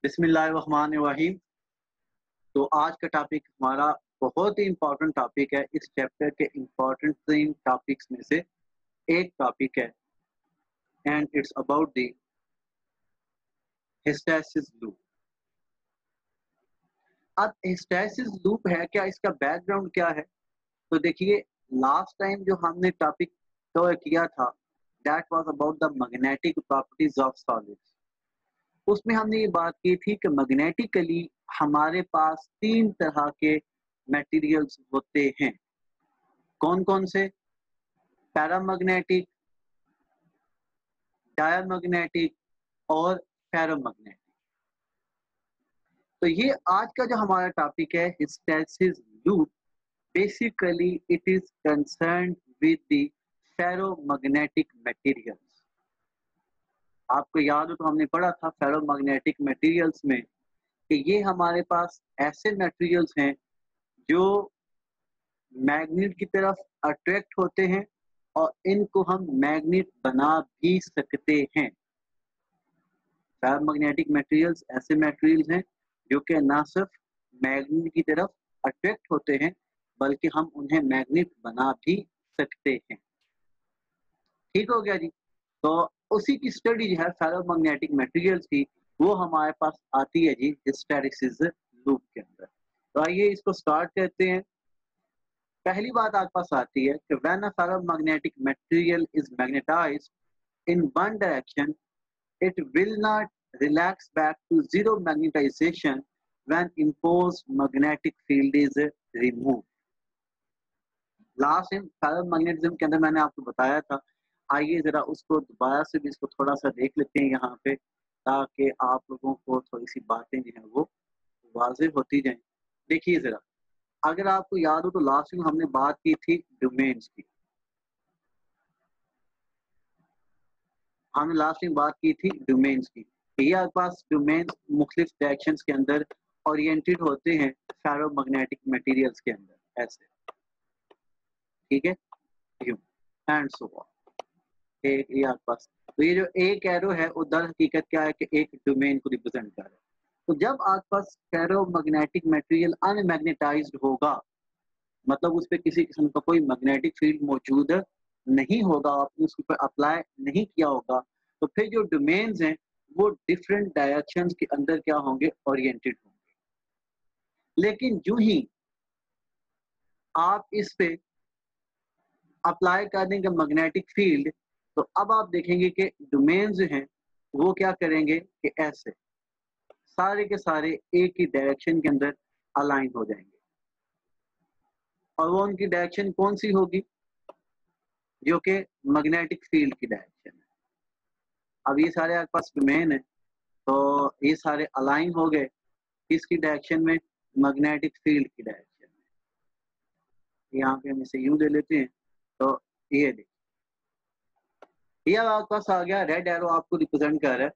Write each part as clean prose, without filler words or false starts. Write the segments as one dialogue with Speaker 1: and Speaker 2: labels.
Speaker 1: बिस्मिल्लाहिर्रहमानिर्रहीम। तो आज का टॉपिक हमारा बहुत ही इम्पोर्टेंट टॉपिक है। इस चैप्टर के इम्पोर्टेंट टॉपिक्स में से एक टॉपिक है and it's about the hysteresis loop. अब हिस्टैसिस लूप है क्या, इसका बैकग्राउंड क्या है? तो देखिए, लास्ट टाइम जो हमने टॉपिक कवर किया था that was about the magnetic properties of solids. उसमें हमने ये बात की थी कि मैग्नेटिकली हमारे पास तीन तरह के मटेरियल्स होते हैं। कौन कौन से? पैरामैग्नेटिक, डायमैग्नेटिक और फेरोमैग्नेटिक। तो ये आज का जो हमारा टॉपिक है hysteresis loop, basically it is concerned with the ferromagnetic materials. आपको याद हो तो हमने पढ़ा था फेरोमैग्नेटिक मटेरियल्स में कि ये हमारे पास ऐसे मटेरियल्स हैं जो मैग्नेट की तरफ अट्रैक्ट होते हैं और इनको हम मैग्नेट बना भी सकते हैं। फेरोमैग्नेटिक मटेरियल्स ऐसे मटेरियल्स हैं जो कि ना सिर्फ मैग्नेट की तरफ अट्रैक्ट होते हैं बल्कि हम उन्हें मैग्नेट बना भी सकते हैं। ठीक हो गया जी। तो उसी की स्टडी जो है फेरोमैग्नेटिक मटेरियल्स की, वो हमारे पास आती है जी हिस्टैरिसीस लूप के अंदर। तो आइए इसको स्टार्ट करते हैं। पहली बात आपके पास आती है कि when a ferromagnetic material is magnetised in one direction it will not relax back to zero magnetization when imposed magnetic field is removed. Last time ferromagnetism के अंदर मैंने आपको बताया था। आइए जरा उसको दोबारा से भी इसको थोड़ा सा देख लेते हैं यहाँ पे, ताकि आप लोगों को थोड़ी सी बातें जो है वो वाज़ेह होती जाएं। देखिए जरा, अगर आपको याद हो तो लास्ट टाइम हमने बात की थी डोमेन्स की। हमने लास्ट टाइम बात की थी डोमेन्स की। ये आपके पास डोमेन्स मुख्तलिफ डायरेक्शंस के अंदर ओरिएंटेड होते हैं फेरोमैग्नेटिक मटेरियल्स के अंदर ऐसे, ठीक है, यूं एंड सो ऑन। एक ये आपके पास, तो ये जो एक एरो है वो दर हकीकत क्या है कि एक डोमेन को रिप्रेजेंट कर रहा है। तो जब आपके पास फेरोमैग्नेटिक मटेरियल अनमैग्नेटाइज्ड होगा, मतलब उस पर किसी किस्म का कोई मैग्नेटिक फील्ड मौजूद नहीं होगा, आपने उसके ऊपर अप्लाई नहीं किया होगा, तो फिर जो डोमेन्स हैं वो डिफरेंट डायरेक्शंस के अंदर क्या होंगे, ओरिएंटेड होंगे। लेकिन जो ही आप इस पे अप्लाई कर देंगे मैग्नेटिक फील्ड, तो अब आप देखेंगे कि डोमेन्स जो हैं वो क्या करेंगे कि ऐसे सारे के सारे एक ही डायरेक्शन के अंदर अलाइन हो जाएंगे। और वो उनकी डायरेक्शन कौन सी होगी? जो कि मैग्नेटिक फील्ड की डायरेक्शन है। अब ये सारे आपके पास डोमेन है, तो ये सारे अलाइन हो गए किसकी डायरेक्शन में? मैग्नेटिक फील्ड की डायरेक्शन में। यहाँ पे हम इसे यूं दे लेते हैं, तो ये देखिए, ये आपके पास आ गया रेड एरो आपको रिप्रेजेंट कर रहा है।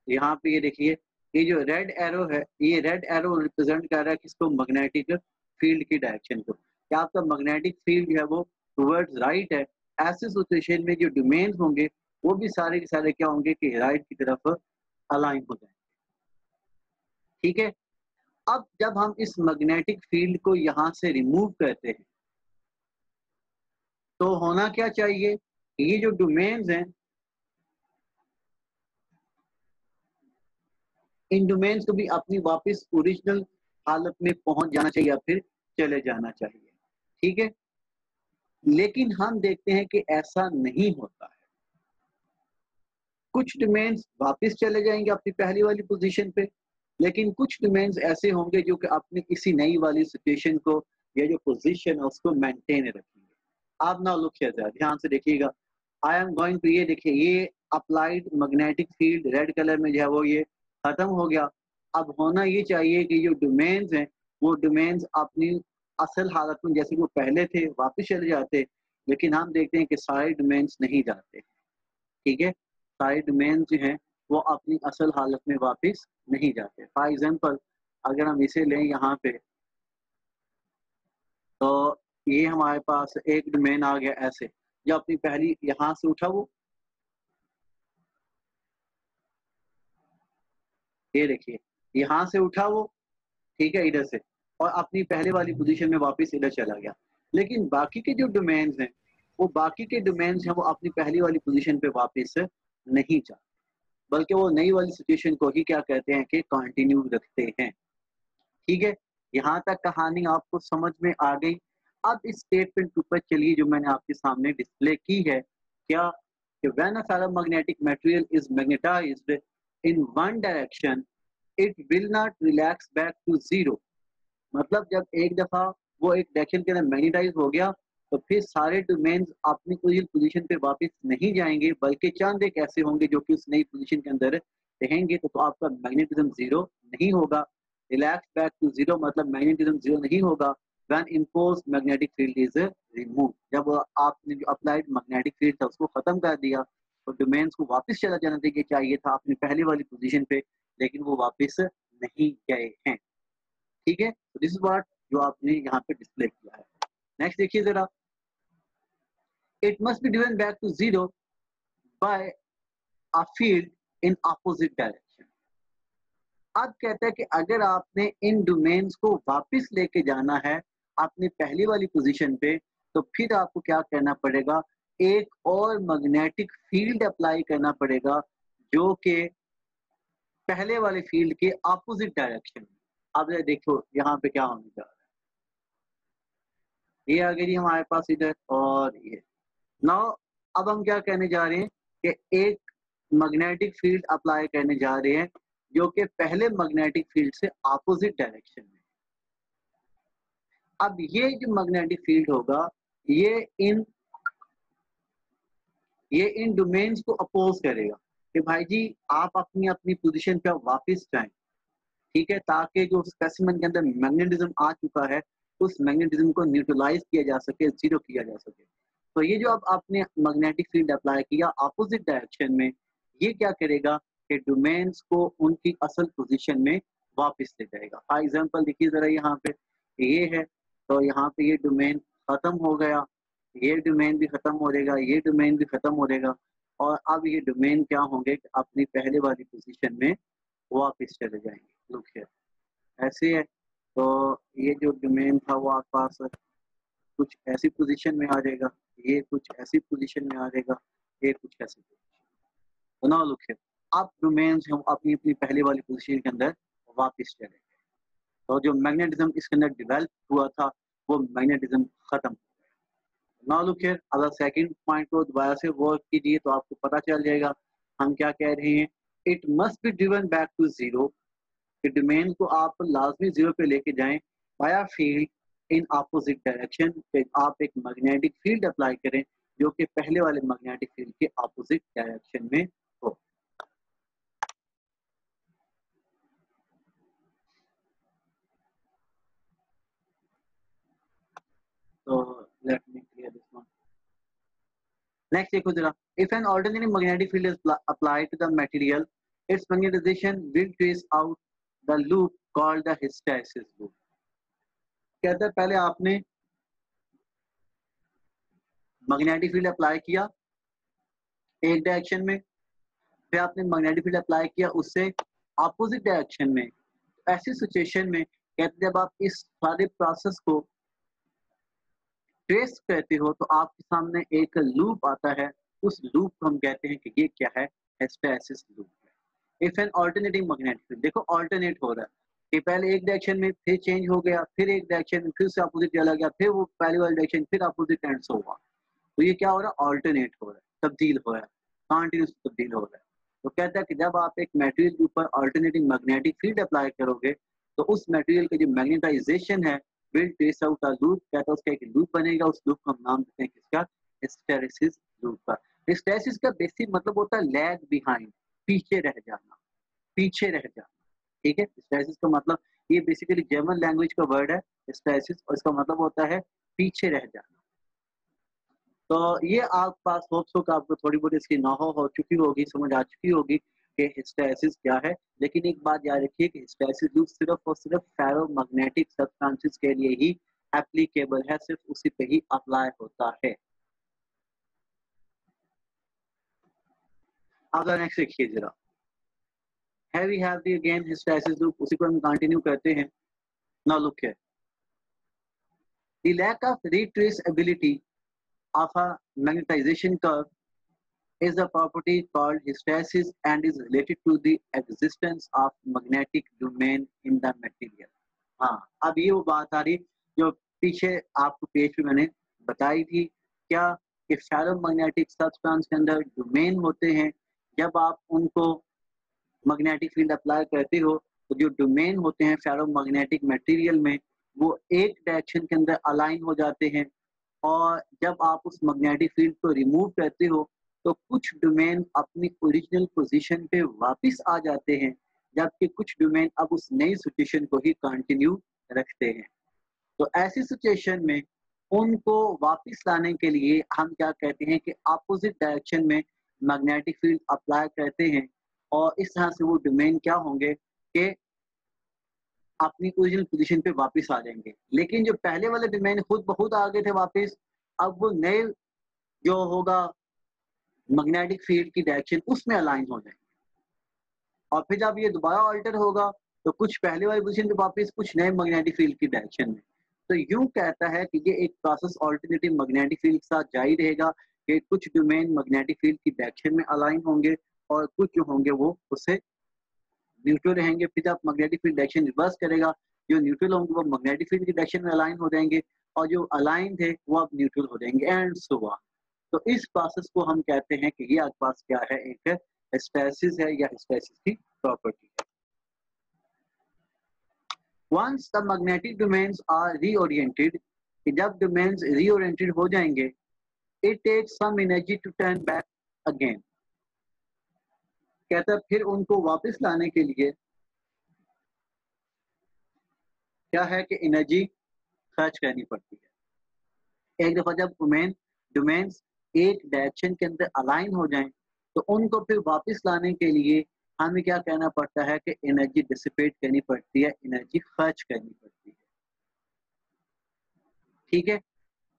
Speaker 1: यहाँ पे ये देखिए, ये जो रेड एरो है, ये रेड एरो रिप्रेजेंट कर रहा है किसको? मैग्नेटिक फील्ड की डायरेक्शन को। क्या आपका मैग्नेटिक फील्ड जो है वो टुवर्ड्स राइट है। ऐसे सिचुएशन में जो डोमेन्स होंगे वो भी सारे के सारे क्या होंगे कि राइट की तरफ अलाइन हो जाएंगे। ठीक है। अब जब हम इस मैग्नेटिक फील्ड को यहां से रिमूव करते हैं तो होना क्या चाहिए? ये जो डोमेन्स हैं, इन डोमेन्स को भी अपनी वापस ओरिजिनल हालत में पहुंच जाना चाहिए या फिर चले जाना चाहिए। ठीक है। लेकिन हम देखते हैं कि ऐसा नहीं होता है। कुछ डोमेन्स वापस चले जाएंगे अपनी पहली वाली पोजीशन पे, लेकिन कुछ डोमेन्स ऐसे होंगे जो कि अपनी इसी नई वाली सिचुएशन को या जो पोजीशन है उसको मेंटेन रखेंगे। आप ना लुक हियर, ध्यान से देखिएगा। आई एम गोइंग टू, ये देखिए, ये applied magnetic field red colour में जो है वो ये खत्म हो गया। अब होना ये चाहिए कि जो डोमेन्स हैं वो डोमेन्स अपनी असल हालत में जैसे वो पहले थे वापस चले जाते, लेकिन हम देखते हैं कि सारे डोमेन्स नहीं जाते। ठीक है, सारे डोमेन जो हैं वो अपनी असल हालत में वापस नहीं जाते। फॉर एग्जांपल, अगर हम इसे लें यहाँ पे, तो ये हमारे पास एक डोमेन आ गया ऐसे, जो अपनी पहली यहाँ से उठा वो, ये देखिए यहाँ से उठा वो, ठीक है, इधर से, और अपनी पहले वाली पोजीशन में वापस इधर चला गया। लेकिन बाकी के जो डोमेन्स हैं, वो बाकी के डोमेन्स हैं वो अपनी पहली वाली पोजीशन पे वापस नहीं जाते, बल्कि वो नई वाली सिचुएशन को ही क्या कहते हैं कि कंटिन्यू रखते हैं। ठीक है, यहाँ तक कहानी आपको समझ में आ गई। अब इस स्टेटमेंट के ऊपर चलिए जो मैंने आपके सामने डिस्प्ले की है, क्या कि when a ferromagnetic material is magnetised in one direction it will not relax back to zero. मतलब जब एक दफा वो एक डायरेक्शन के अंदर मैग्नेटाइज हो गया तो फिर सारे डोमेन्स अपनी पोजीशन पे वापस नहीं जाएंगे, बल्कि चंद एक ऐसे होंगे जो कि उस नई पोजीशन के अंदर रहेंगे। तो आपका मैग्नेटिज्म जीरो नहीं होगा। रिलैक्स बैक टू जीरो मतलब मैग्नेटिज्म जीरो नहीं होगा when imposed magnetic field is remove. जब आपने जो अप्लाइड मैग्नेटिक फील्ड था उसको खत्म कर दिया तो डोमेन्स को वापस चला जाना चाहिए था अपनी पहले वाली पोजीशन पे, लेकिन वो वापस नहीं गए हैं। ठीक है, तो दिस इज व्हाट जो आपने यहाँ पे डिस्प्ले किया है। नेक्स्ट देखिए जरा, it must be driven back to zero by a field in opposite direction. अब कहता है कि अगर आपने इन डोमेन्स को वापस लेके जाना है अपनी पहली वाली पोजीशन पे, तो फिर आपको क्या करना पड़ेगा, एक और मैग्नेटिक फील्ड अप्लाई करना पड़ेगा जो कि पहले वाले फील्ड के अपोजिट डायरेक्शन में। अब देखो यहाँ पे क्या होने जा रहा है, ये आ गई हमारे पास इधर और ये। नाउ अब हम क्या कहने जा रहे हैं कि एक मैग्नेटिक फील्ड अप्लाई करने जा रहे हैं जो कि पहले मैग्नेटिक फील्ड से अपोजिट डायरेक्शन में। अब ये जो मैग्नेटिक फील्ड होगा ये इन डोमेन्स को अपोज करेगा कि भाई जी आप अपनी अपनी पोजीशन पे वापस जाएं। ठीक है, ताकि जो स्पेसिमेन के अंदर मैग्नेटिज्म आ चुका है उस मैग्नेटिज्म को न्यूट्रलाइज किया जा सके, जीरो किया जा सके। तो ये जो अब आपने मैग्नेटिक फील्ड अप्लाई किया अपोजिट डायरेक्शन में, ये क्या करेगा कि डोमेन्स को उनकी असल पोजीशन में वापस ले जाएगा। फॉर एग्जांपल देखिए जरा यहाँ पे ये है, तो यहाँ पे ये डोमेन खत्म हो गया, ये डोमेन भी खत्म हो जाएगा, ये डोमेन भी खत्म हो जाएगा, और अब ये डोमेन क्या होंगे अपनी पहले वाली पोजीशन में वापस चले जाएंगे। लुक हियर ऐसे है, तो ये जो डोमेन था वो आपके पास कुछ ऐसी पोजीशन में आ जाएगा, ये कुछ ऐसी पोजीशन में आ जाएगा, ये कुछ ऐसी पोजीशन। तो ना लुक हियर, अब डोमेन्स हम अपनी अपनी पहले वाली पोजीशन के अंदर वापस चले गए। तो जो मैग्नेटिज्म इसके अंदर डेवलप हुआ था वो मैग्नेटिज्म खत्म हो गया। ना लुक हियर, अगर सेकंड पॉइंट को दोबारा से वर्क कीजिए तो आपको पता चल जाएगा हम क्या कह रहे हैं। It must be driven back to zero, कि डोमेन को आप लाजमी जीरो पे लेके जाएं by field in opposite direction. आप एक मैग्नेटिक फील्ड अप्लाई करें जो कि पहले वाले मैग्नेटिक फील्ड के अपोजिट डायरेक्शन में हो। तो let me clear this one. Next देखो जरा, if an ordinary magnetic field is applied to the material its magnetisation will trace out the loop called the hysteresis loop. कहता है पहले आपने मैग्नेटिक फील्ड अप्लाई किया एक डायरेक्शन में, फिर आपने मैग्नेटिक फील्ड अप्लाई किया उससे अपोजिट डायरेक्शन में। ऐसी सिचुएशन में कहते जब आप इस सारे प्रोसेस को ट्रेस करते हो तो आपके सामने एक लूप आता है, उस लूप को हम कहते हैं कि ये क्या है, हिस्टैरिसीस लूप है। If an alternating magnetic field, देखो ऑल्टरनेट हो रहा है कि पहले एक डायरेक्शन में फिर चेंज हो गया, फिर एक डायरेक्शन में फिर से अपोजिट चला गया, फिर वो पहले वाली डायरेक्शन फिर अपोजिट एंड से हुआ। तो ये क्या हो रहा है, ऑल्टरनेट हो रहा है, तब्दील हो रहा है, कॉन्टिन्यूस तब्दील हो रहा है। तो कहता है कि जब आप एक मटेरियल के ऊपर ऑल्टरनेटिंग मैग्नेटिक फील्ड अप्लाई करोगे तो उस मटेरियल का जो मैग्नेटाइजेशन है will trace out a loop, कहता है उसका एक लूप बनेगा, उस लूप को हम नाम देते हैं किसका, हिस्टैरिसीस लूप का। हिस्टैरिसीस का बेसिक मतलब होता है लैग बिहाइंड, पीछे रह जाना, पीछे रह जाना। ठीक है, हिस्टैरिसीस का मतलब ये बेसिकली जर्मन लैंग्वेज का वर्ड है हिस्टैरिसीस, और इसका मतलब होता है पीछे रह जाना। तो ये आप पास होप्स हो कि आपको थोड़ी बहुत इसकी नॉलेज हो चुकी होगी, समझ आ चुकी होगी कि हिस्टैरिसीस क्या है। लेकिन एक बात याद रखिए कि हिस्टैरिसीस लूप सिर्फ और सिर्फ फेरोमैग्नेटिक सब्सटेंसेस के लिए ही एप्लीकेबल है, सिर्फ उसी पे ही अप्लाई होता है। अगर नेक्स्ट देखिए जरा, here we have the again hysteresis loop, उसी को हम कंटिन्यू करते हैं. Now look here, the lack of retraceability of a magnetization curve is a property called hysteresis and is related to the existence of magnetic domain in the material. हाँ, अब ये वो बात आ रही जो पीछे आपको पेज पे मैंने बताई थी, क्या कि फेरोमैग्नेटिक सब्सटेंस के अंदर डोमेन होते हैं. जब आप उनको मैग्नेटिक फील्ड अप्लाई करते हो तो जो डोमेन होते हैं फेरोमैग्नेटिक मटेरियल में वो एक डायरेक्शन के अंदर अलाइन हो जाते हैं, और जब आप उस मैग्नेटिक फील्ड को रिमूव करते हो तो कुछ डोमेन अपनी ओरिजिनल पोजीशन पे वापस आ जाते हैं, जबकि कुछ डोमेन अब उस नई सिचुएशन को ही कंटिन्यू रखते हैं. तो ऐसी सिचुएशन में उनको वापस लाने के लिए हम क्या कहते हैं कि अपोजिट डायरेक्शन में मैग्नेटिक फील्ड अप्लाई करते हैं, और इस तरह से वो डोमेन क्या होंगे कि अपनी ओरिजिनल पोजीशन पे वापस आ जाएंगे. लेकिन जो पहले वाले डोमेन खुद ब खुद आ गए थे वापस, अब वो नए जो होगा मैग्नेटिक फील्ड की डायरेक्शन उसमें अलाइन हो जाएंगे, और फिर जब ये दोबारा ऑल्टर होगा तो कुछ पहले वाली पोजीशन पे वापस, कुछ नए मैग्नेटिक फील्ड की डायरेक्शन में. तो यूं कहता है कि ये एक प्रोसेस ऑल्टरनेटिव मैग्नेटिक फील्ड के साथ जारी रहेगा कि कुछ डोमेन मैग्नेटिक फील्ड की डायरेक्शन में अलाइन होंगे और कुछ जो होंगे वो उससे न्यूट्रल रहेंगे. फिर जब मैग्नेटिक फील्ड डायरेक्शन रिवर्स करेगा, जो न्यूट्रल होंगे वो मैग्नेटिक फील्ड की डायरेक्शन में अलाइन हो जाएंगे, और जो अलाइन थे वो अब न्यूट्रल हो जाएंगे, एंड सो ऑन. तो इस प्रोसेस को हम कहते हैं कि ये आपके पास क्या है, एक हिस्टेरेसिस है या हिस्टेरेसिस की प्रॉपर्टी है. Once the magnetic domains are reoriented, जब domains reoriented हो जाएंगे, it takes some energy to turn back again. कहता है फिर उनको वापस लाने के लिए क्या है कि एनर्जी खर्च करनी पड़ती है. एक दफा जब डोमेन्स एक डायरेक्शन के अंदर अलाइन हो जाएं तो उनको फिर वापस लाने के लिए हमें क्या कहना पड़ता है कि एनर्जी डिसिपेट करनी पड़ती है, एनर्जी खर्च करनी पड़ती है. ठीक है,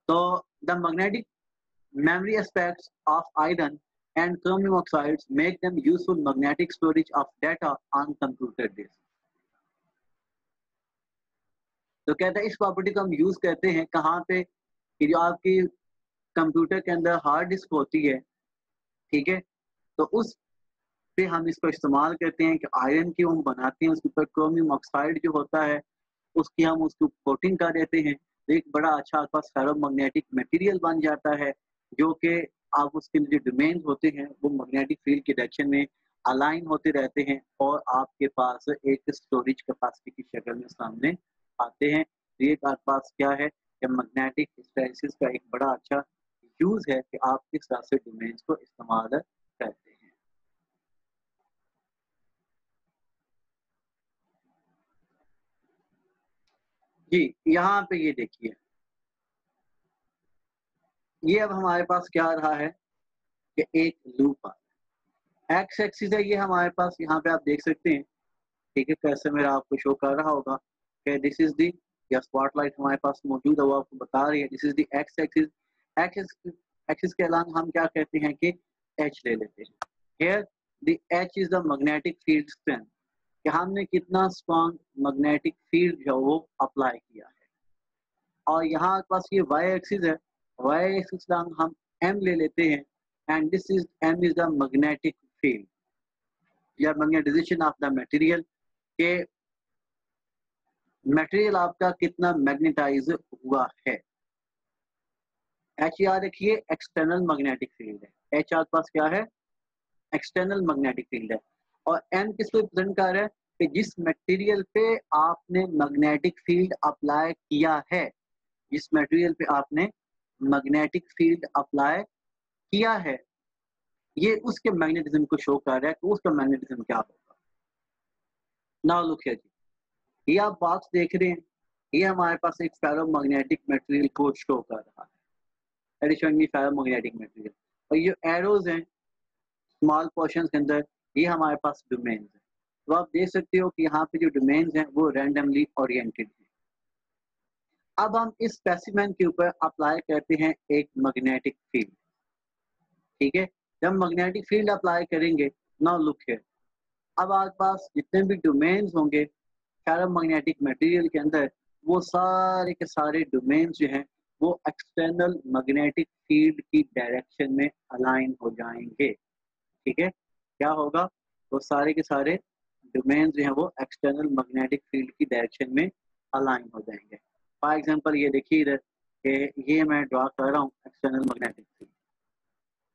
Speaker 1: तो the magnetic memory aspects of iron and chromium oxides make them useful magnetic storage of data on computer disk. तो कहता है इस प्रॉपर्टी को हम यूज करते हैं कहाँ पे, कि जो आपकी कंप्यूटर के अंदर हार्ड डिस्क होती है, ठीक है, तो उस पे हम इसको इस्तेमाल करते हैं कि आयरन की हम बनाते हैं, उसके ऊपर क्रोमियम ऑक्साइड जो होता है उसकी हम उसको कोटिंग कर देते हैं, तो एक बड़ा अच्छा आपका फेरोमैग्नेटिक मटेरियल बन जाता है, जो कि आप उसके जो डोमेन होते हैं वो मैग्नेटिक फील्ड के डायरेक्शन में अलाइन होते रहते हैं, और आपके पास एक स्टोरेज कैपेसिटी की शक्ल में सामने आते हैं. तो ये आपके पास क्या है कि मैग्नेटिक हिस्टेरेसिस का एक बड़ा अच्छा यूज है कि आप किस तरह से डोमेन्स को इस्तेमाल करते हैं. जी, यहाँ पे ये देखिए, ये अब हमारे पास क्या आ रहा है कि एक लूप आ रहा है. एक्स एक्सिस है ये हमारे पास, यहाँ पे आप देख सकते हैं, ठीक है, कैसे मेरा आपको शो कर रहा होगा कि दिस इज दी या स्पॉटलाइट हमारे पास मौजूद है, वो आपको बता रही है this is the x axis. Axis के अलावा हम क्या कहते हैं कि एच ले लेते हैं. Here the H is the magnetic field strength, कि हमने कितना स्ट्रॉन्ग मैग्नेटिक फील्ड जो वो अप्लाई किया है. और यहाँ पास ये वाई एक्सिस है, वाई एक्सिस का हम एम ले लेते हैं, and this is M is the magnetic field या मैग्नेटाइजेशन ऑफ द मटेरियल, के मटेरियल आपका कितना मैग्नेटाइज हुआ है. एच याद रखिए एक्सटर्नल मैग्नेटिक फील्ड है, एच आपके पास क्या है, एक्सटर्नल मैग्नेटिक फील्ड है, और एम किसको रिप्रेजेंट कर रहा है कि जिस मटेरियल पे आपने मैग्नेटिक फील्ड अप्लाई किया है, जिस मटेरियल पे आपने मैग्नेटिक फील्ड अप्लाई किया है, ये उसके मैग्नेटिज्म को शो कर रहा है कि उसका मैग्नेटिज्म क्या होगा. नाउ लुक हियर जी, ये आप बॉक्स देख रहे हैं, ये हमारे पास एक फेरोमैग्नेटिक मटेरियल को शो कर रहा है, एडिशनली फेरोमैग्नेटिक मटेरियल, और ये एरोज हैं स्मॉल पोर्शंस के अंदर, ये हमारे पास डोमेन्स हैं. तो आप देख सकते हो कि यहाँ पे जो डोमेन्स हैं वो रैंडमली ओरिएंटेड हैं. अब हम इस स्पेसिमेन के ऊपर अप्लाई करते हैं एक मैग्नेटिक फील्ड, ठीक है. जब मैग्नेटिक फील्ड अप्लाई करेंगे, नाउ लुक हियर, अब आपके पास जितने भी डोमेन्स होंगे फेरोमैग्नेटिक मटेरियल के अंदर, वो सारे के सारे डोमेन्स जो हैं वो एक्सटर्नल मैग्नेटिक फील्ड की डायरेक्शन में अलाइन हो जाएंगे। ठीक है, क्या होगा, वो सारे के सारे डोमेन्स जो हैं वो एक्सटर्नल मैग्नेटिक फील्ड की डायरेक्शन में अलाइन हो जाएंगे। फॉर एग्जांपल ये देखिए इधर कि ये मैं ड्रा कर रहा हूँ एक्सटर्नल मैग्नेटिक फील्ड।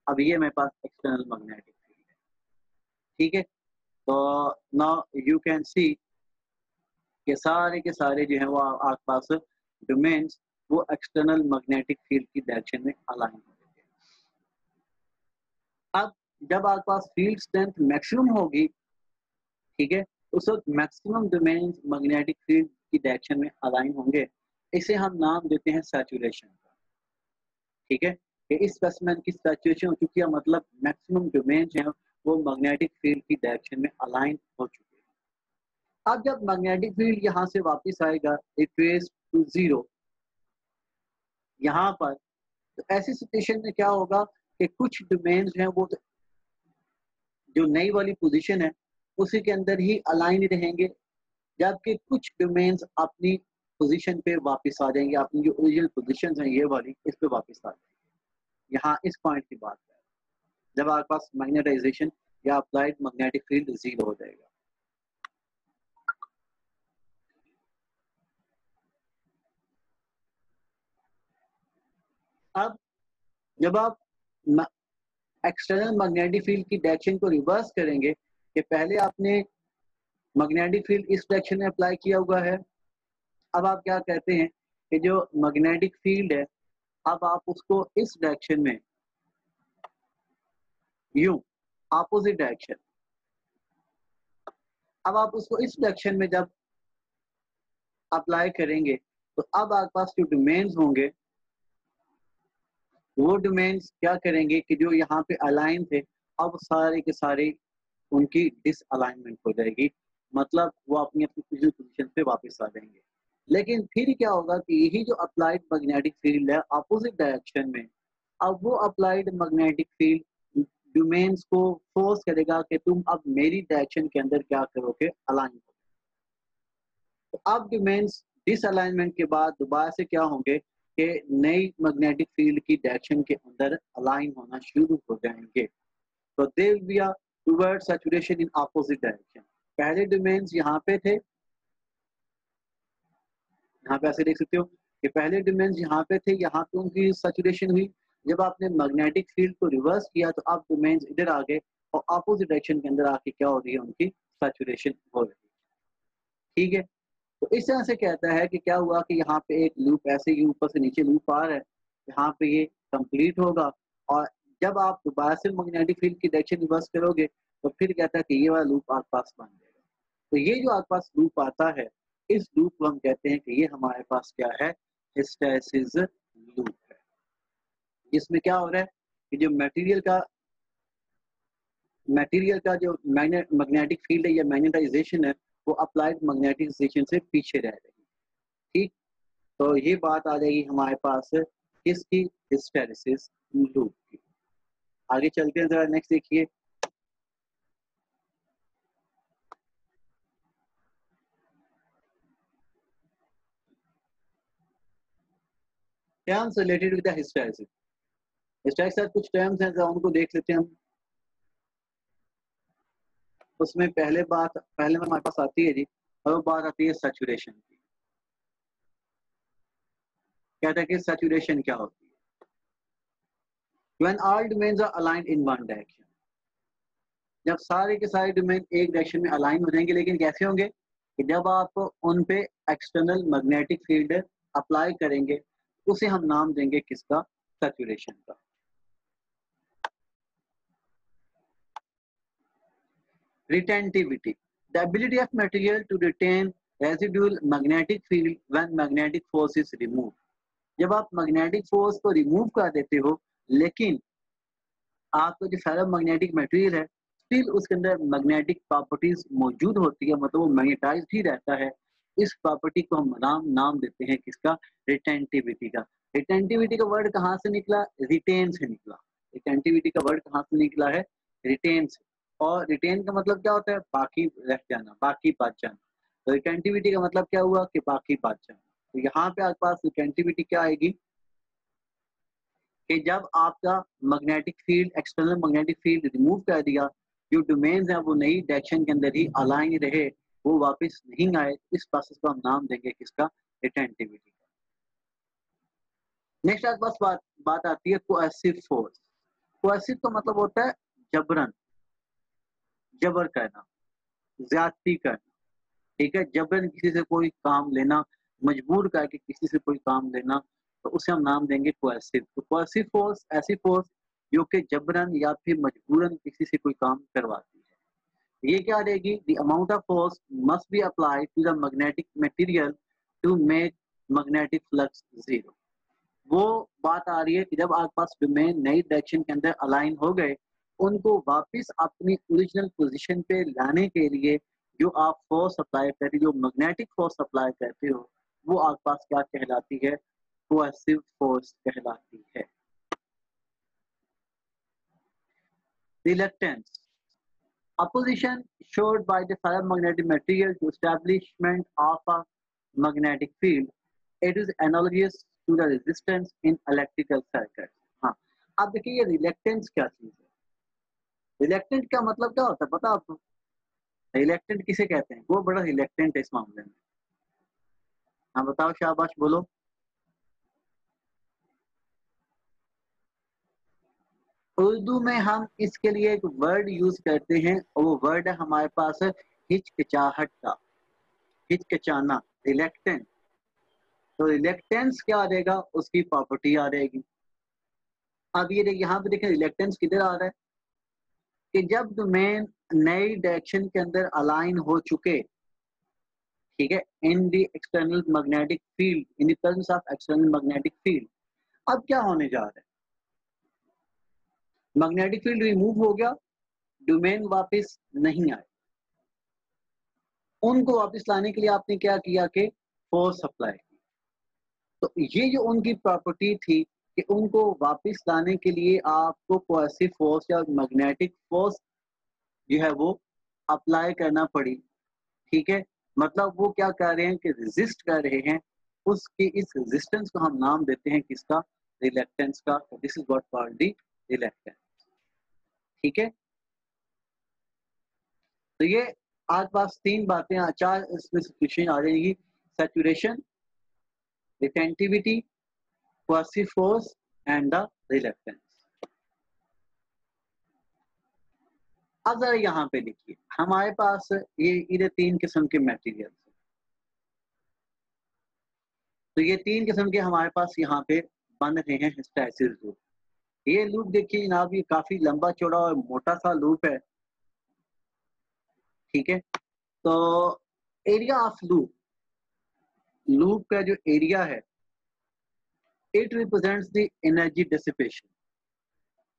Speaker 1: अब ये मेरे पास एक्सटर्नल मैग्नेटिक फील्ड है। ठीक है, तो नाउ यू कैन सी के सारे के सारे जो है वो आपके पास डोमेन्स वो एक्सटर्नल मैग्नेटिक फील्ड की डायरेक्शन में अलाइन हो जाएंगे। अब जब आपके पास फील्ड स्ट्रेंथ मैक्सिमम होगी, ठीक है, उस वक्त मैक्सिमम डोमेन्स मैग्नेटिक फील्ड की डायरेक्शन में अलाइन होंगे। इसे हम नाम देते हैं सैचुरेशन का। ठीक है, कि इस स्पेसिमेन की सैचुरेशन हो चुकी है, मतलब मैक्सिमम डोमेन्स हैं वो मैग्नेटिक फील्ड की डायरेक्शन में अलाइन हो चुके हैं। अब जब मैग्नेटिक फील्ड यहाँ से वापस आएगा इट रेज टू जीरो यहाँ पर, तो ऐसी सिचुएशन में क्या होगा कि कुछ डोमेन्स हैं वो जो नई वाली पोजीशन है उसी के अंदर ही अलाइन रहेंगे, जबकि कुछ डोमेन्स अपनी पोजीशन पे वापस आ जाएंगे, अपनी जो ओरिजिनल पोजीशन है ये वाली इस पे वापस आ जाएंगे। यहाँ इस पॉइंट की बात है जब आपके पास मैग्नेटाइजेशन या अप्लाइड मैग्नेटिक फील्ड जीरो हो जाएगा। अब जब आप एक्सटर्नल मैग्नेटिक फील्ड की डायरेक्शन को रिवर्स करेंगे कि पहले आपने मैग्नेटिक फील्ड इस डायरेक्शन में अप्लाई किया हुआ है, अब आप क्या कहते हैं कि जो मैग्नेटिक फील्ड है अब आप उसको इस डायरेक्शन में यूं अपोजिट डायरेक्शन, अब आप उसको इस डायरेक्शन में जब अप्लाई करेंगे तो अब आपके पास जो डोमेन्स होंगे वो डोमेन्स क्या करेंगे कि जो यहाँ पे अलाइन थे अब सारे के सारे उनकी डिसअलाइनमेंट हो जाएगी, मतलब वो अपनी अपनी पिछली पोजीशन पे वापस आ जाएंगे। लेकिन फिर क्या होगा कि यही जो अप्लाइड मैग्नेटिक फील्ड है अपोजिट डायरेक्शन में, अब वो अप्लाइड मैग्नेटिक फील्ड डोमेन्स को फोर्स करेगा कि तुम अब मेरी डायरेक्शन के अंदर क्या करोगे, अलाइन करोगे। तो अब डोमेन्स डिसअलाइनमेंट के बाद दोबारा से क्या होंगे कि नई मैग्नेटिक फील्ड की डायरेक्शन के अंदर अलाइन होना शुरू हो जाएंगे। तो they will be toward saturation in opposite direction. पहले डोमेन्स यहाँ पे थे, यहाँ पे ऐसे देख सकते हो कि पहले डोमेन्स यहाँ पे थे, यहाँ पे उनकी सैचुरेशन हुई। जब आपने मैग्नेटिक फील्ड को रिवर्स किया तो अब डोमेन्स इधर आ गए और ऑपोजिट डायरेक्शन के अंदर आके क्या हो रही है, उनकी सैचुरेशन हो रही है। ठीक है, तो इस तरह से कहता है कि क्या हुआ कि यहाँ पे एक लूप ऐसे ही ऊपर से नीचे लूप आ रहा है, यहाँ पे ये कंप्लीट होगा और जब आप दोबारा से मैग्नेटिक फील्ड की डायरेक्शन रिवर्स करोगे तो फिर कहता है कि ये वाला लूप आपके पास बन जाएगा। तो ये जो आपके पास लूप आता है इस लूप को हम कहते हैं कि ये हमारे पास क्या है, हिस्टैरिसीस लूप है। इसमें क्या हो रहा है कि जो मटेरियल का जो मैग्नेटिक फील्ड है या मैग्नेटाइजेशन है वो अप्लाइड मैग्नेटाइजेशन से पीछे रह रही है। ठीक, तो ये बात आ जाएगी हमारे पास किसकी, हिस्टैरिसीस लूप की। आगे चलते हैं, जरा नेक्स्ट देखिए। Terms related with the hysteresis, hysteresis कुछ टर्म्स हैं, उनको देख लेते हैं हम। उसमें पहले हमारे पास आती है जी, और वो बात आती है सैचुरेशन की। कहता है कि सैचुरेशन क्या होती है, when all domains are aligned in one direction, जब सारे के सारे डोमेन एक डायरेक्शन में अलाइन हो जाएंगे। लेकिन कैसे होंगे कि जब आप उन पे एक्सटर्नल मैग्नेटिक फील्ड अप्लाई करेंगे उसे हम नाम देंगे किसका, सैचुरेशन का। Retentivity, the ability of material to retain residual magnetic field when magnetic force is removed। जब आप मैग्नेटिक फोर्स को रिमूव कर देते हो लेकिन आपका जो फेरो मैग्नेटिक मटेरियल है स्टिल उसके अंदर मैग्नेटिक प्रॉपर्टीज मौजूद होती है, मतलब वो मैग्नेटाइज्ड ही रहता है। इस प्रॉपर्टी को हम नाम देते हैं किसका, रिटेंटिविटी का। रिटेंटिविटी का वर्ड कहाँ से निकला, रिटेन से निकला। रिटेंटिविटी का वर्ड कहाँ से निकला है, रिटेन से। और रिटेन का मतलब क्या होता है? बाकी रह जाना, बाकी बच जाना। तो रिटेंटिविटी का मतलब क्या हुआ कि बाकी बच जाना। तो यहाँ पे आपके पास रिटेंटिविटी क्या आएगी कि जब आपका magnetic field, external magnetic field remove कर दिया, जो डोमेन्स हैं वो नई डायरेक्शन के अंदर ही अलाइन रहे, वो वापस नहीं आए, इस प्रोसेस को हम नाम देंगे किसका? रिटेंटिविटी का। नेक्स्ट आपके पास बात आती है कोएसिव फोर्स। कोएसिव का मतलब होता है जबरन, जबर करना, ज्यादती करना। ठीक है, जबरन किसी से कोई काम लेना, मजबूर करके किसी से कोई काम लेना, तो उसे हम नाम देंगे कोएसिव। तो कोएसिव फोर्स ऐसी फोर्स जो कि जबरन या फिर मजबूरन किसी से कोई काम करवाती है। ये क्या रहेगी? The amount of force must be applied to the magnetic material to make magnetic flux zero. वो बात आ रही है कि जब आपके पास डोमेन नई डायरेक्शन के अंदर अलाइन हो गए, उनको वापस अपनी ओरिजिनल पोजीशन पे लाने के लिए जो आप फोर्स अप्लाई करते हो, जो मैग्नेटिक फोर्स अप्लाई करते हो, वो आपके पास क्या कहलाती है? कोएसिव फोर्स कहलाती है। Reluctance, opposition showed by the ferromagnetic material to establishment of a magnetic field. It is analogous to the resistance in electrical circuits. हाँ, अब देखिए ये रिलेक्टेंस क्या चीज है? रिलेक्टेंट का मतलब क्या होता है पता आपको? रिलेक्टेंट किसे कहते हैं? वो बड़ा रिलेक्टेंट है इस मामले में। हाँ बताओ, शाबाश बोलो। उर्दू में हम इसके लिए एक वर्ड यूज करते हैं और वो वर्ड है हमारे पास हिचकिचाहट का, हिचकिचाना, रिलेक्टेंट। तो रिलेक्टेंस क्या आ जाएगा? उसकी प्रॉपर्टी आ जाएगी। अब ये यहाँ पे देखें रिलेक्टेंस किधर आ रहा है कि जब डोमेन नई डायरेक्शन के अंदर अलाइन हो चुके, ठीक है, in the external magnetic field, in the terms of external magnetic field, अब क्या होने जा रहा है? मैग्नेटिक फील्ड रिमूव हो गया, डोमेन वापस नहीं आए, उनको वापस लाने के लिए आपने क्या किया कि फोर्स अप्लाई की। तो ये जो उनकी प्रॉपर्टी थी कि उनको वापस लाने के लिए आपको कोएसिव फोर्स या मैग्नेटिक फोर्स जो है वो अप्लाई करना पड़ी। ठीक है, मतलब वो क्या कर रहे हैं कि रेजिस्ट कर रहे हैं, उसकी इस रेजिस्टेंस को हम नाम देते हैं किसका? रिलेक्टेंस का। This is what called the reluctance. ठीक है, तो ये आज पास तीन बातें, चार इसमें क्वेश्चन आ जाएगी: saturation, retentivity, cohesive force and the reluctance. अब जरा यहाँ पे देखिए, हमारे पास ये इधर तीन किस्म के मटेरियल्स हैं। तो ये तीन किस्म के हमारे पास यहाँ पे बन रहे हैं हिस्टैसिस लूप। ये लूप देखिए जनाब, ये काफी लंबा चौड़ा और मोटा सा लूप है। ठीक है, तो एरिया ऑफ लूप, लूप का जो एरिया है, it represents the energy dissipation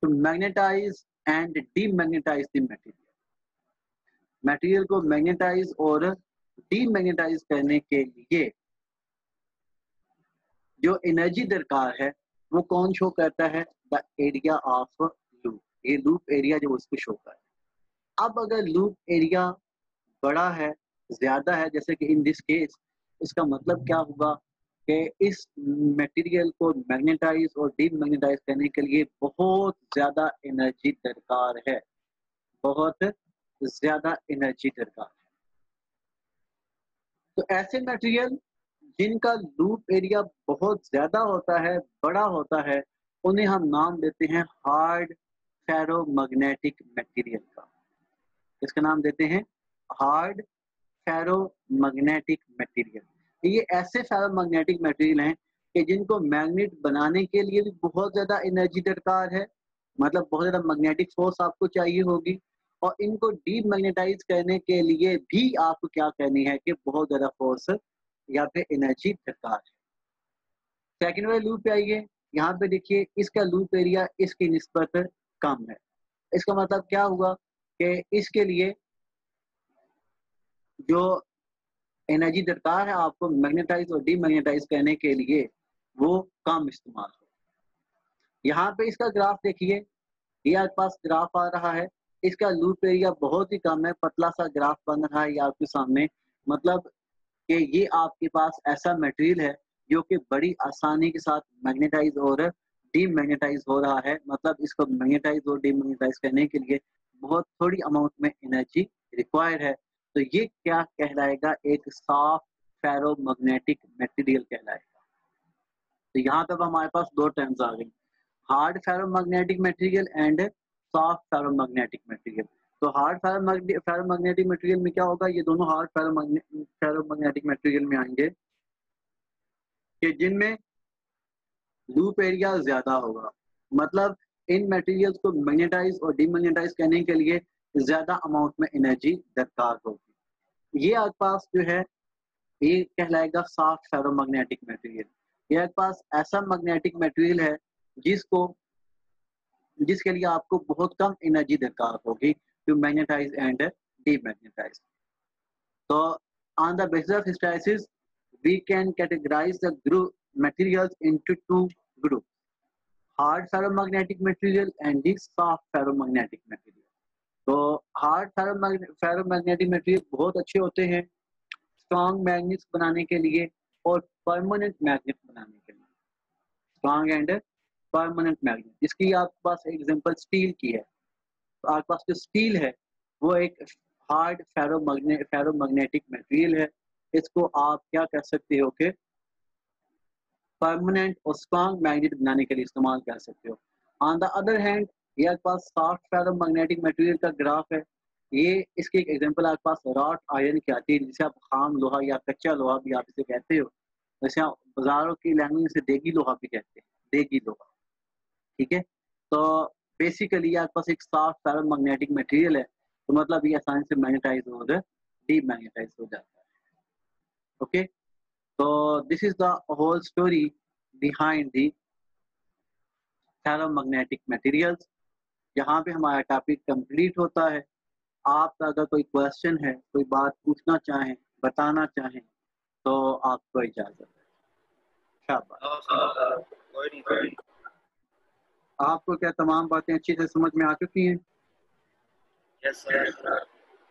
Speaker 1: to magnetise and demagnetise the material. Material को मैग्नेटाइज और डीमैग्नेटाइज करने के लिए जो एनर्जी दरकार है वो कौन शो करता है? The area of loop. ये लूप एरिया जो उसको शो करता है। अब अगर लूप एरिया बड़ा है, ज्यादा है, जैसे कि इन दिस केस, इसका मतलब क्या होगा कि इस मटेरियल को मैग्नेटाइज और डीमैग्नेटाइज करने के लिए बहुत ज्यादा एनर्जी दरकार है, बहुत ज्यादा एनर्जी दरकार है। तो ऐसे मटेरियल जिनका लूप एरिया बहुत ज्यादा होता है, बड़ा होता है, उन्हें हम नाम देते हैं हार्ड फेरोमैग्नेटिक मटेरियल का। इसका नाम देते हैं हार्ड फेरोमैग्नेटिक मटेरियल। ये ऐसे फेरोमैग्नेटिक मटेरियल हैं कि जिनको मैग्नेट बनाने के लिए भी बहुत ज्यादा एनर्जी दरकार है, मतलब बहुत ज्यादा मैग्नेटिक फोर्स आपको चाहिए होगी, और इनको डीमैग्नेटाइज करने के लिए भी आपको क्या करनी है कि बहुत ज्यादा फोर्स या फिर एनर्जी दरकार है। सेकेंड वाले लूप पे आइए, यहाँ पे देखिए इसका लूप एरिया इसकी निस्बत कम है। इसका मतलब क्या हुआ कि इसके लिए जो एनर्जी दरकार है आपको मैग्नेटाइज और डीमैग्नेटाइज करने के लिए, वो कम इस्तेमाल हो। यहाँ पे इसका ग्राफ देखिए, ये आपके पास ग्राफ आ रहा है इसका लूप एरिया बहुत ही कम है, पतला सा ग्राफ बन रहा है ये आपके सामने। मतलब कि ये आपके पास ऐसा मटेरियल है जो कि बड़ी आसानी के साथ मैग्नेटाइज और डीमैग्नेटाइज हो रहा है। मतलब इसको मैग्नेटाइज और डीमैग्नेटाइज करने के लिए बहुत थोड़ी अमाउंट में एनर्जी रिक्वायर्ड है। तो ये क्या कहलाएगा? एक सॉफ्ट फेरोमैग्नेटिक मटेरियल कहलाएगा। तो यहाँ तक हमारे पास दो टर्म्स आ गई, hard ferromagnetic material and soft ferromagnetic material. तो हार्ड फेरोमैग्नेटिक मटेरियल में क्या होगा? ये दोनों हार्ड फेरोमैग्नेटिक मटेरियल में आएंगे कि जिनमें लूप एरिया ज्यादा होगा। मतलब इन मटेरियल्स को मैग्नेटाइज और डीमैग्नेटाइज करने के लिए ज्यादा अमाउंट में एनर्जी दरकार होगी। ये आपके पास जो है ये कहलाएगा सॉफ्ट फेरोमैग्नेटिक मटेरियल। ये आपके पास ऐसा मैग्नेटिक मटेरियल है जिसके लिए आपको बहुत कम एनर्जी दरकार होगी टू मैग्नेटाइज एंड डीमैग्नेटाइज। तो on the basis of hysteresis we can categorize the group materials into two groups, hard ferromagnetic material and the soft ferromagnetic material. तो हार्ड फेरोमैग्नेटिक मटेरियल बहुत अच्छे होते हैं स्ट्रॉन्ग मैग्नेट्स बनाने के लिए और परमानेंट मैग्नेट बनाने के लिए। स्ट्रॉन्ग एंड परमानेंट मैग्नेट, इसकी आपके पास एग्जांपल स्टील की है। तो आपके पास जो स्टील है वो एक हार्ड फेरोमैग्नेटिक मटेरियल है। इसको आप क्या कर सकते हो कि परमानेंट और स्ट्रॉन्ग मैग्नेट बनाने के लिए इस्तेमाल कर सकते हो। ऑन द अदर हैंड ये आपके पास सॉफ्ट फेरोमैग्नेटिक मटेरियल का ग्राफ है। ये इसकी एक एग्जांपल आपके पास रॉट आयरन की आती है, जिसे आप खाम लोहा या कच्चा लोहा भी आप इसे कहते हो। जैसे आप बाजारों की लैंग्वेज से देगी लोहा भी कहते हैं, देगी लोहा। ठीक है, तो बेसिकली आपके पास एक सॉफ्ट फेरोमैग्नेटिक मटेरियल है, तो मतलब ये आसानी से मैग्नेटाइज और डीमैग्नेटाइज हो जाता है। ओके, तो this is the whole story behind the ferromagnetic materials. यहाँ पे हमारा टॉपिक कंप्लीट होता है। आपका अगर कोई क्वेश्चन है, कोई बात पूछना चाहें, बताना चाहें, तो आपको इजाजत है। शाबाश। आपको क्या तमाम बातें अच्छी से समझ में आ चुकी हैं?
Speaker 2: Yes sir.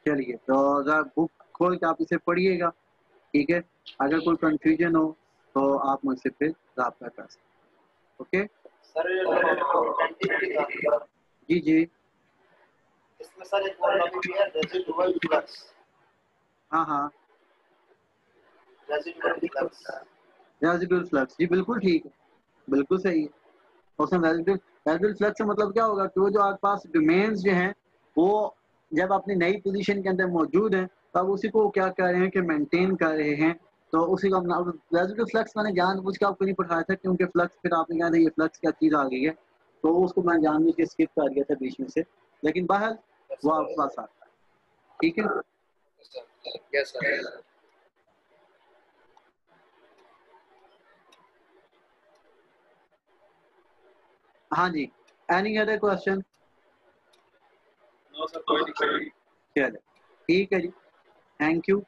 Speaker 1: चलिए, तो जरा बुक खोल के आप इसे पढ़िएगा। ठीक है, अगर कोई कंफ्यूजन हो तो आप मुझसे फिर रब्ता कर सकते। ओके
Speaker 2: सर,
Speaker 1: जी जी,
Speaker 2: इसमें सर एक और टॉपिक भी है, रेजिडुअल फ्लक्स।
Speaker 1: हाँ हाँ,
Speaker 2: रेजिडुअल फ्लक्स।
Speaker 1: रेजिडुअल फ्लक्स, जी बिल्कुल ठीक है, बिल्कुल सही है। उसमें रेजिडुअल फ्लक्स से मतलब क्या होगा कि वो जो आपके पास डोमेन्स जो हैं वो जब अपनी नई पोजीशन के अंदर मौजूद हैं तब उसी को क्या कर रहे हैं कि मेंटेन कर रहे हैं। तो उसी का रेजिडुअल फ्लक्स मैंने जानबूझ के आपको नहीं पढ़ाया था, क्योंकि फ्लक्स फिर आपने कहा था ये फ्लक्स क्या चीज़ आ गई है, तो उसको मैं जानबूझ के स्किप कर दिया था बीच में से, लेकिन बहरहाल वो आपके पास आता है। ठीक है,
Speaker 2: यस सर।
Speaker 1: हाँ जी, any other question?
Speaker 2: No sir, कोई नहीं।
Speaker 1: चलो ठीक है जी, थैंक यू।